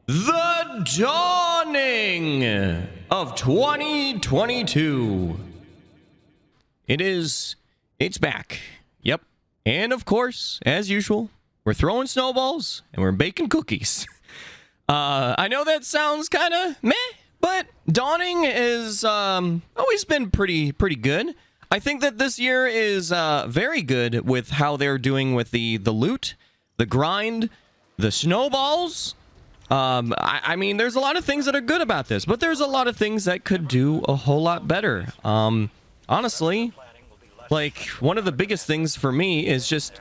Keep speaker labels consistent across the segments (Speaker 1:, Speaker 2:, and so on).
Speaker 1: The dawning of 2022. It's back. Yep. And of course, as usual, we're throwing snowballs and we're baking cookies. I know that sounds kind of meh, but dawning is always been pretty good. I think that this year is very good with how they're doing with the loot, the grind, the snowballs. I mean, there's a lot of things that are good about this, but there's a lot of things that could do a whole lot better. Honestly, like, one of the biggest things for me is just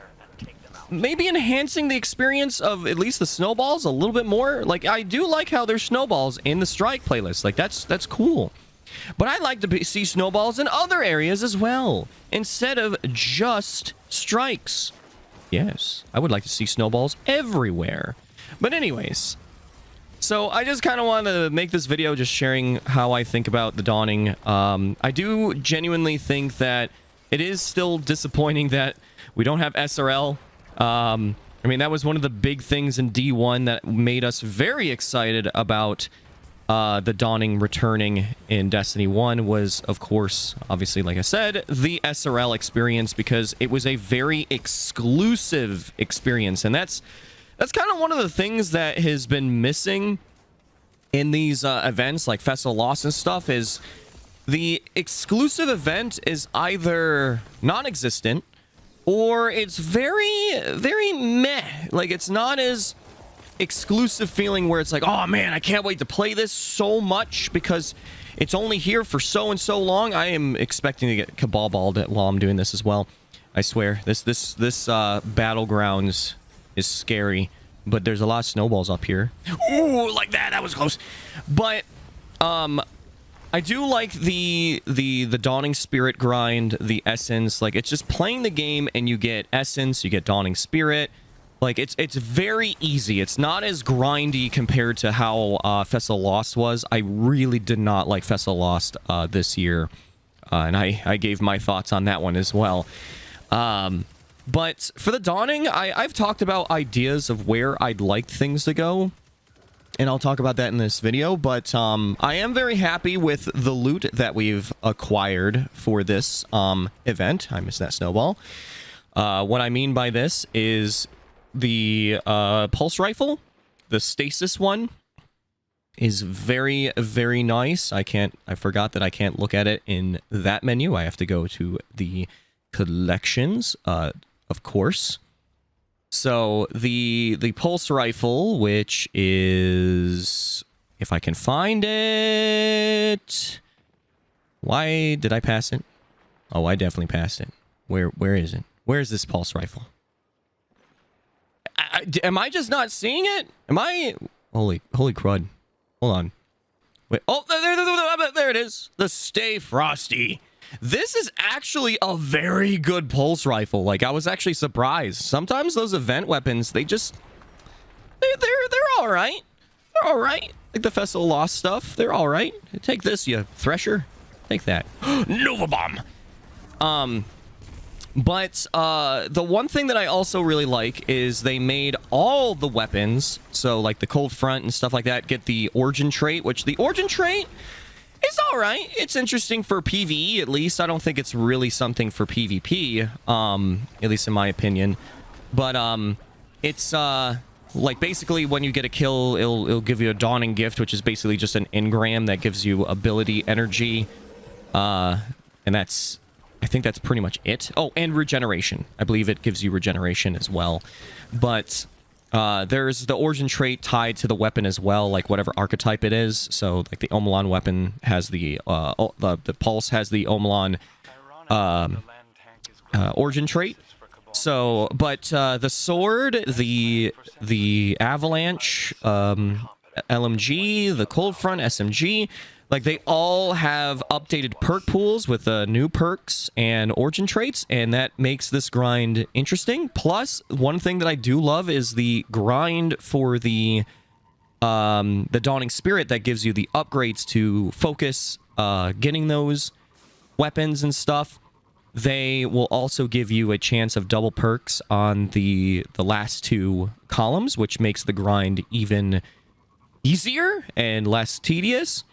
Speaker 1: maybe enhancing the experience of at least the snowballs a little bit more. Like, I do like how there's snowballs in the strike playlist. Like, that's cool. But I'd like to see snowballs in other areas as well, instead of just strikes. Yes, I would like to see snowballs everywhere. But anyways, so I just kind of want to make this video just sharing how I think about the dawning. I do genuinely think that it is still disappointing that we don't have SRL. I mean, that was one of the big things in D1 that made us very excited about the dawning returning in Destiny 1 was, of course, obviously, like I said, the SRL experience, because it was a very exclusive experience. And that's kind of one of the things that has been missing in these events like Festival Lost and stuff, is the exclusive event is either non-existent or it's very meh. Like, it's not as exclusive feeling where it's like, oh man, I can't wait to play this so much because it's only here for so and so long. I am expecting to get cabal balled while I'm doing this as well. I swear, this battlegrounds is scary, but there's a lot of snowballs up here. Ooh, like that was close. But I do like the Dawning Spirit grind, the essence. Like, it's just playing the game and you get essence, you get Dawning Spirit. Like, it's very easy. It's not as grindy compared to how Festival Lost was. I really did not like Festival Lost this year, and I gave my thoughts on that one as well. But for the Dawning, I've talked about ideas of where I'd like things to go, and I'll talk about that in this video. But I am very happy with the loot that we've acquired for this event. I missed that snowball. What I mean by this is the pulse rifle, the stasis one, is very nice. I forgot that I can't look at it in that menu. I have to go to the collections, of course. So the pulse rifle, which is, if I can find it, why did I pass it? Oh, I definitely passed it. Where is it? Where is this pulse rifle? Am I just not seeing it? Am I? Holy crud. Hold on. Wait. Oh, there it is. The Stay Frosty. This is actually a very good pulse rifle. Like, I was actually surprised. Sometimes those event weapons, they're all right. They're all right. Like the Festival Lost stuff, they're all right. Take this, you Thresher. Take that. Nova Bomb. But the one thing that I also really like is they made all the weapons, so like the Cold Front and stuff like that, get the Origin trait, which the Origin trait is all right. It's interesting for PvE, at least. I don't think it's really something for PvP, at least in my opinion. But it's like, basically when you get a kill, it'll give you a Dawning Gift, which is basically just an engram that gives you ability energy, and I think that's pretty much it. Oh, and regeneration. I believe it gives you regeneration as well. But there's the Origin trait tied to the weapon as well, like whatever archetype it is. So, like, the Omelon weapon has the Pulse has the Omelon Origin trait. So, but the Sword, the Avalanche, LMG, the Cold Front, SMG, like, they all have updated perk pools with new perks and Origin traits, and that makes this grind interesting. Plus, one thing that I do love is the grind for the Dawning Spirit that gives you the upgrades to focus, getting those weapons and stuff. They will also give you a chance of double perks on the last two columns, which makes the grind even easier and less tedious.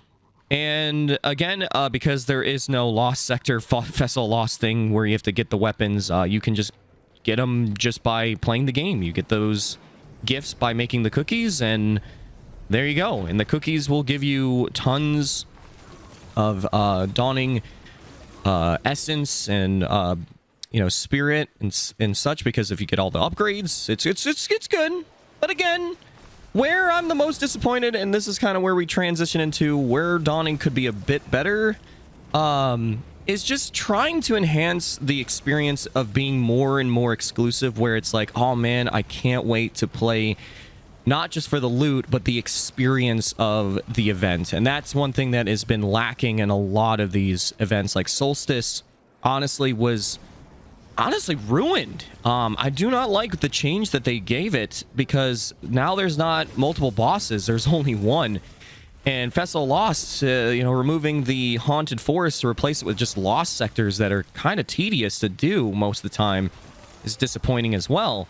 Speaker 1: And again, because there is no lost sector, vessel lost thing where you have to get the weapons, you can just get them just by playing the game. You get those gifts by making the cookies, and there you go. And the cookies will give you tons of dawning essence and spirit and such, because if you get all the upgrades, it's good. But again, where I'm the most disappointed, and this is kind of where we transition into where dawning could be a bit better, is just trying to enhance the experience of being more and more exclusive, where it's like, oh man, I can't wait to play not just for the loot, but the experience of the event. And that's one thing that has been lacking in a lot of these events. Like Solstice honestly was ruined. I do not like the change that they gave it, because now there's not multiple bosses, there's only one. And Vessel Lost, removing the haunted forest to replace it with just lost sectors that are kind of tedious to do most of the time is disappointing as well.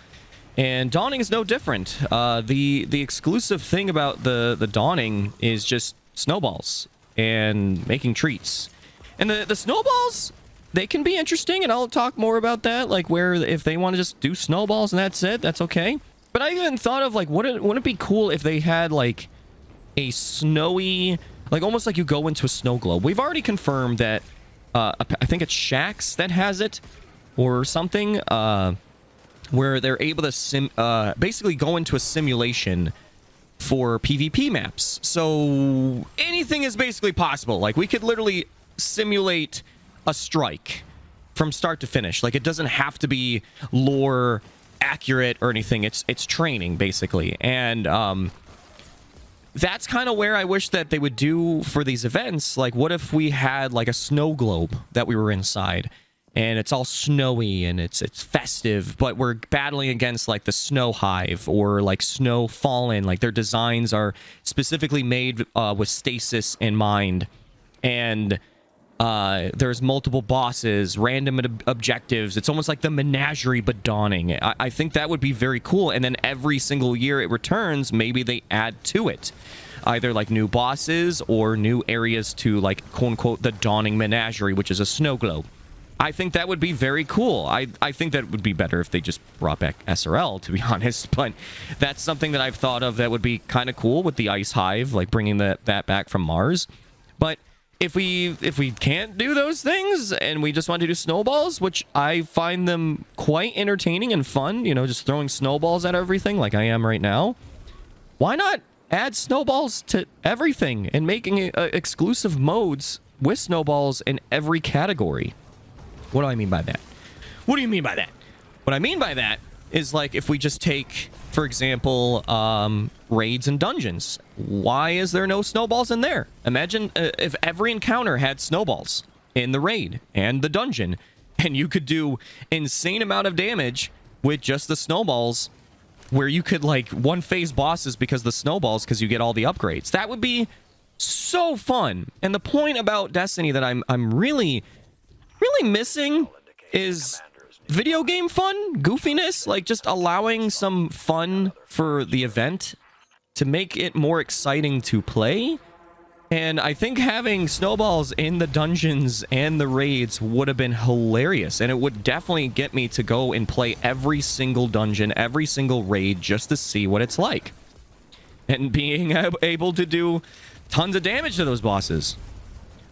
Speaker 1: And Dawning is no different. The exclusive thing about the Dawning is just snowballs and making treats. And the snowballs, they can be interesting, and I'll talk more about that, like where if they want to just do snowballs and that's it, that's okay. But I even thought of, like, wouldn't it be cool if they had, like, a snowy, like, almost like you go into a snow globe. We've already confirmed that, I think it's Shax that has it, or something, where they're able to basically go into a simulation for PvP maps. So anything is basically possible. Like, we could literally simulate a strike from start to finish. Like, it doesn't have to be lore accurate or anything. It's training, basically. And that's kind of where I wish that they would do for these events. Like, what if we had like a snow globe that we were inside, and it's all snowy and it's festive, but we're battling against like the snow hive or like snow fallen. Like, their designs are specifically made with stasis in mind, and there's multiple bosses, random objectives. It's almost like the menagerie, but Dawning. I think that would be very cool. And then every single year it returns, maybe they add to it, either like new bosses or new areas to, like, quote unquote, the Dawning menagerie, which is a snow globe. I think that would be very cool. I think that would be better if they just brought back SRL, to be honest. But that's something that I've thought of that would be kind of cool with the Ice Hive, like bringing that back from Mars. But if we can't do those things and we just want to do snowballs, which I find them quite entertaining and fun, just throwing snowballs at everything like I am right now, why not add snowballs to everything and making exclusive modes with snowballs in every category? What do I mean by that? What do you mean by that? What I mean by that is, like, if we just take, for example, raids and dungeons. Why is there no snowballs in there? Imagine if every encounter had snowballs in the raid and the dungeon, and you could do insane amount of damage with just the snowballs, where you could, like, one-phase bosses because the snowballs, because you get all the upgrades. That would be so fun. And the point about Destiny that I'm really missing is video game fun, goofiness, like just allowing some fun for the event to make it more exciting to play. And I think having snowballs in the dungeons and the raids would have been hilarious, and it would definitely get me to go and play every single dungeon, every single raid, just to see what it's like, and being able to do tons of damage to those bosses.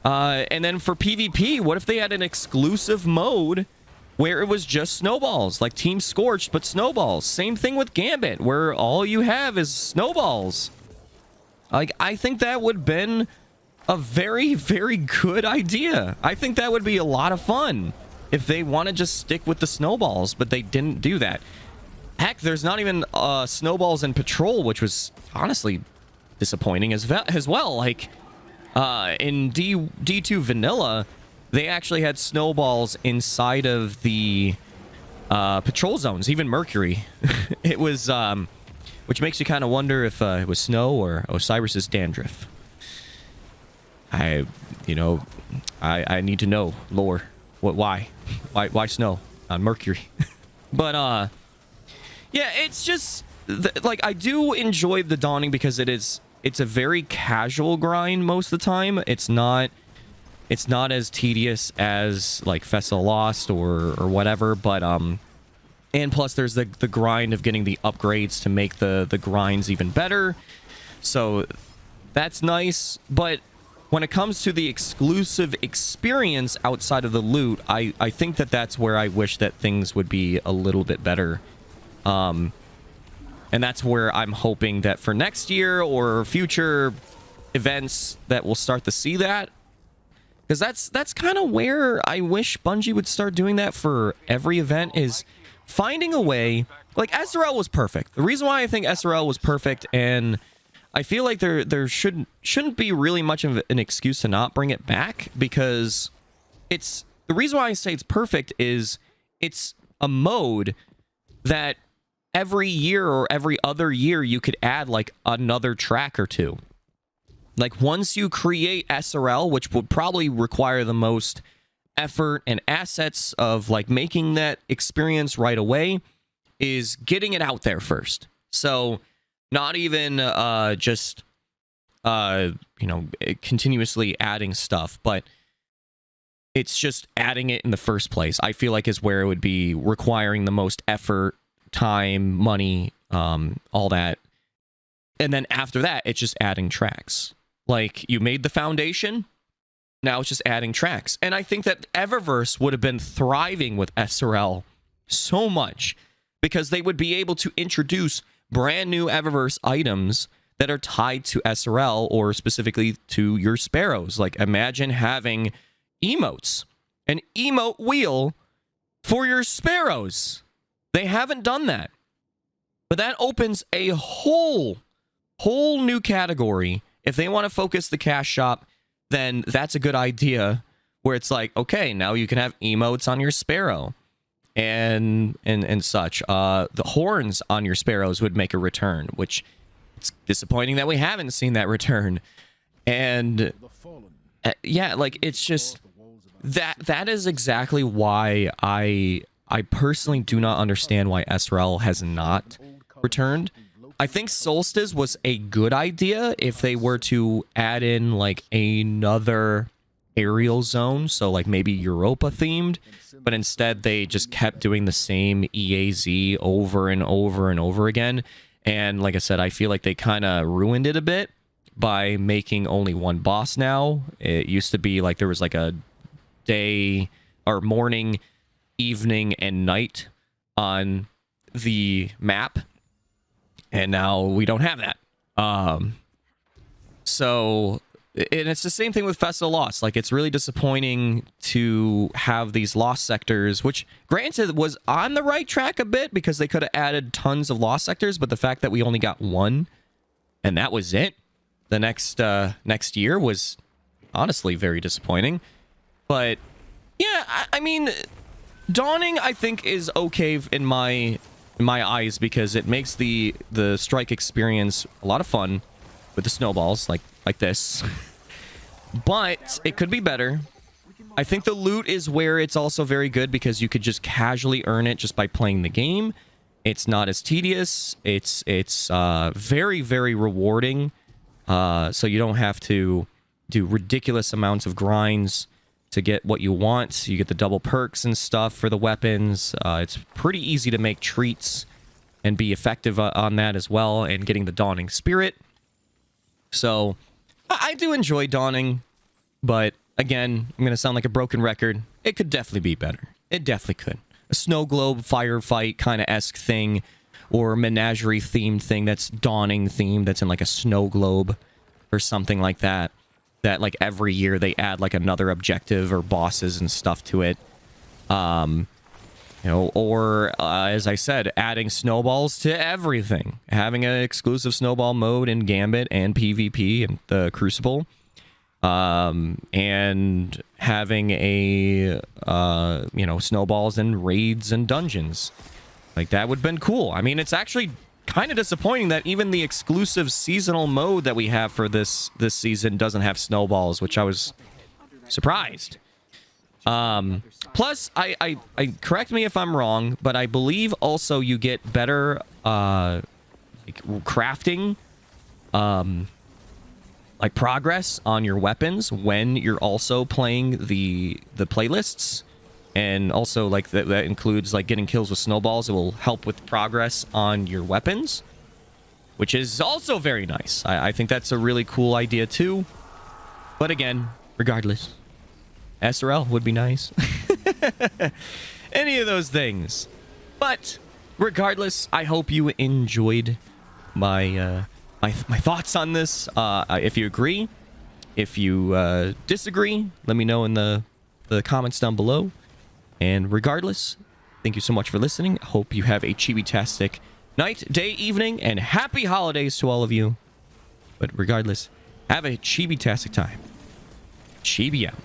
Speaker 1: And then for PvP, what if they had an exclusive mode where it was just snowballs, like Team Scorched, but snowballs? Same thing with Gambit, where all you have is snowballs. Like, I think that would have been a very, very good idea. I think that would be a lot of fun if they want to just stick with the snowballs, but they didn't do that. Heck, there's not even snowballs in Patrol, which was honestly disappointing as well. Like, in D2 Vanilla, they actually had snowballs inside of the patrol zones, even Mercury. It was, which makes you kind of wonder if it was snow or Osiris's dandruff. I need to know lore. Why snow on Mercury? But yeah, it's just like, I do enjoy the Dawning because it is it's a very casual grind most of the time. It's not as tedious as like Fessa Lost or whatever, but and plus there's the grind of getting the upgrades to make the grinds even better. So that's nice, but when it comes to the exclusive experience outside of the loot, I think that's where I wish that things would be a little bit better. And that's where I'm hoping that for next year or future events that we'll start to see that. Because that's kind of where I wish Bungie would start doing that for every event, is finding a way. Like, SRL was perfect. The reason why I think SRL was perfect, and I feel like there shouldn't be really much of an excuse to not bring it back, because it's the reason why I say it's perfect is it's a mode that every year or every other year you could add like another track or two. Like, once you create SRL, which would probably require the most effort and assets of like making that experience right away, is getting it out there first. So not even just continuously adding stuff, but it's just adding it in the first place, I feel like is where it would be requiring the most effort, time, money, all that. And then after that, it's just adding tracks. Like, you made the foundation, now it's just adding tracks. And I think that Eververse would have been thriving with SRL so much, because they would be able to introduce brand new Eververse items that are tied to SRL, or specifically to your sparrows. Like, imagine having emotes, an emote wheel for your sparrows. They haven't done that. But that opens a whole new category. If they want to focus the cash shop, then that's a good idea, where it's like, okay, now you can have emotes on your sparrow and such. The horns on your sparrows would make a return, which it's disappointing that we haven't seen that return. And yeah, like, it's just that is exactly why I personally do not understand why SRL has not returned. I think Solstice was a good idea if they were to add in like another aerial zone, so like maybe Europa themed, but instead they just kept doing the same EAZ over and over and over again. And like I said, I feel like they kind of ruined it a bit by making only one boss now. It used to be like there was like a day or morning, evening, and night on the map. And now we don't have that. So, and it's the same thing with Festa Lost. Like, it's really disappointing to have these lost sectors, which, granted, was on the right track a bit, because they could have added tons of lost sectors, but the fact that we only got one, and that was it, the next year, was honestly very disappointing. But, yeah, I mean, Dawning, I think, is okay in my eyes, because it makes the strike experience a lot of fun with the snowballs like this. But it could be better. I think the loot is where it's also very good, because you could just casually earn it just by playing the game. It's not as tedious. It's very, very rewarding. So you don't have to do ridiculous amounts of grinds to get what you want. You get the double perks and stuff for the weapons. It's pretty easy to make treats and be effective on that as well, and getting the Dawning Spirit. So I do enjoy Dawning, but again, I'm going to sound like a broken record. It could definitely be better. It definitely could. A snow globe firefight kind of esque thing, or a menagerie themed thing that's Dawning themed, that's in like a snow globe or something like that. That like every year they add like another objective or bosses and stuff to it. Or as I said, adding snowballs to everything. Having an exclusive snowball mode in Gambit and PvP and the Crucible. And having a, snowballs in raids and dungeons. Like, that would have been cool. I mean, it's actually kind of disappointing that even the exclusive seasonal mode that we have for this season doesn't have snowballs, which I was surprised. Plus, I correct me if I'm wrong, but I believe also you get better crafting like progress on your weapons when you're also playing the playlists. And also, like, that includes, like, getting kills with snowballs. It will help with progress on your weapons, which is also very nice. I think that's a really cool idea, too. But again, regardless, SRL would be nice. Any of those things. But regardless, I hope you enjoyed my my thoughts on this. If you agree, if you disagree, let me know in the comments down below. And regardless, thank you so much for listening. Hope you have a chibi-tastic night, day, evening, and happy holidays to all of you. But regardless, have a chibi-tastic time. Chibi out.